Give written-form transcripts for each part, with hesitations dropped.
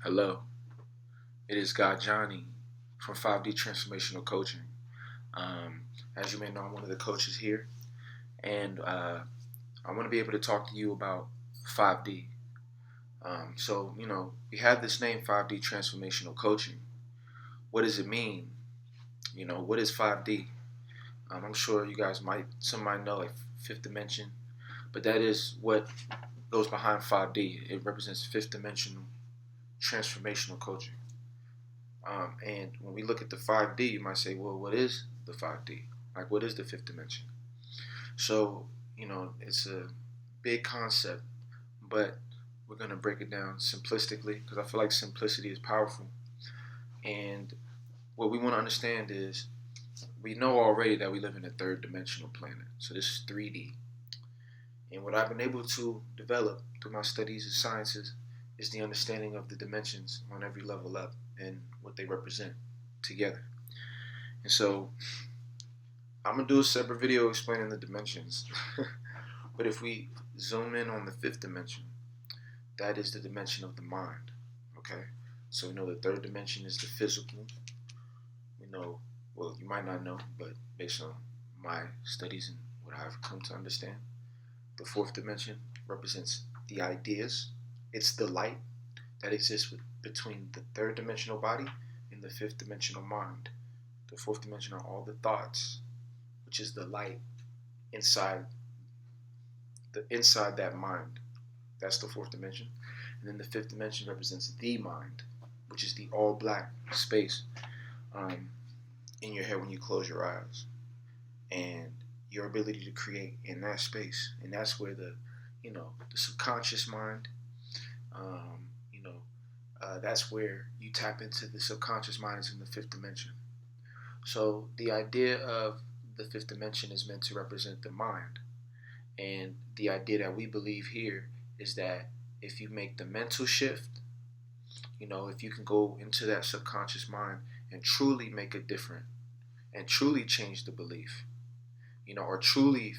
Hello, it is God Johnny from 5D Transformational Coaching. Um, as you may know, I'm one of the coaches here, and I want to be able to talk to you about 5D. We have this name 5D Transformational Coaching. What does it mean? What is 5D? I'm sure you guys some might know like fifth dimension, but that is what goes behind 5D. It represents fifth dimensional transformational coaching. And when we look at the 5D, you might say, well, what is the 5D? Like, what is the fifth dimension? So, it's a big concept, but we're going to break it down simplistically because I feel like simplicity is powerful. And what we want to understand is we know already that we live in a third dimensional planet. So this is 3D. And what I've been able to develop through my studies and sciences is the understanding of the dimensions on every level up and what they represent together. And so I'm going to do a separate video explaining the dimensions. But if we zoom in on the fifth dimension, that is the dimension of the mind. Okay? So we know the third dimension is the physical. We know, well, you might not know, but based on my studies and what I've come to understand, the fourth dimension represents the ideas. It's the light that exists between the third dimensional body and the fifth dimensional mind. The fourth dimension are all the thoughts, which is the light inside that mind. That's the fourth dimension. And then the fifth dimension represents the mind, which is the all black space in your head when you close your eyes. And your ability to create in that space. And that's where the subconscious mind, that's where you tap into the subconscious mind is in the fifth dimension. So the idea of the fifth dimension is meant to represent the mind. And the idea that we believe here is that if you make the mental shift, if you can go into that subconscious mind and truly make a difference and truly change the belief, or truly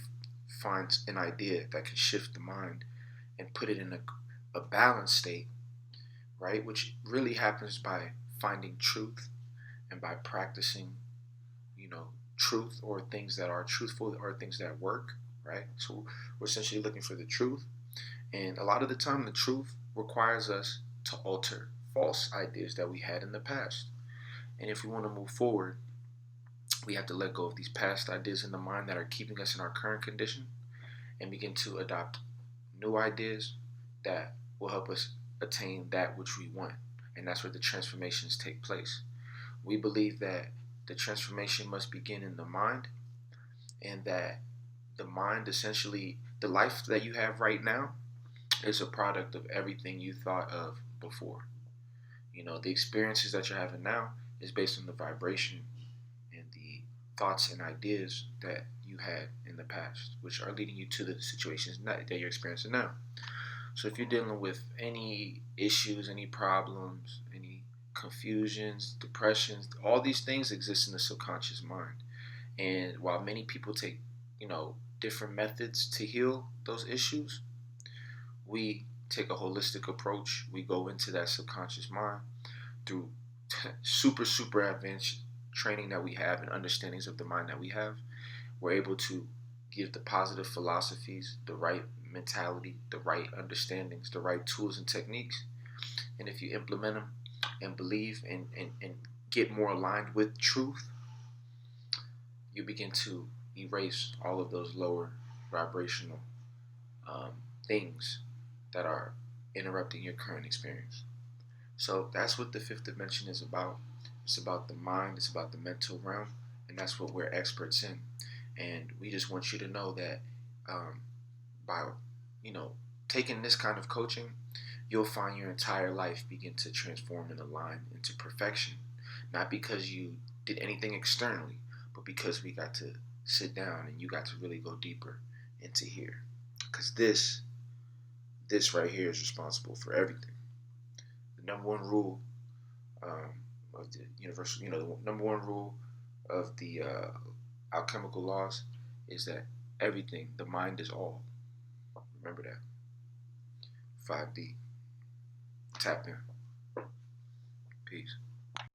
find an idea that can shift the mind and put it in a balanced state, right? Which really happens by finding truth and by practicing, truth or things that are truthful or things that work, right? So we're essentially looking for the truth. And a lot of the time, the truth requires us to alter false ideas that we had in the past. And if we want to move forward, we have to let go of these past ideas in the mind that are keeping us in our current condition and begin to adopt new ideas that will help us attain that which we want. And that's where the transformations take place. We believe that the transformation must begin in the mind, and that the mind, essentially, the life that you have right now is a product of everything you thought of before. The experiences that you're having now is based on the vibration and the thoughts and ideas that you had in the past, which are leading you to the situations that you're experiencing now. So if you're dealing with any issues, any problems, any confusions, depressions, all these things exist in the subconscious mind. And while many people take, different methods to heal those issues, we take a holistic approach. We go into that subconscious mind through super advanced training that we have and understandings of the mind that we have. We're able to give the positive philosophies, the right mentality, the right understandings, the right tools and techniques. And if you implement them and believe and get more aligned with truth, you begin to erase all of those lower vibrational things that are interrupting your current experience. So that's what the fifth dimension is about. It's about the mind, it's about the mental realm, and that's what we're experts in. And we just want you to know that by, taking this kind of coaching, you'll find your entire life begin to transform and align into perfection. Not because you did anything externally, but because we got to sit down and you got to really go deeper into here. Because this right here is responsible for everything. The number one rule of the universal, the number one rule of the alchemical laws is that everything, the mind is all. Remember that. 5D. Tap in. Peace.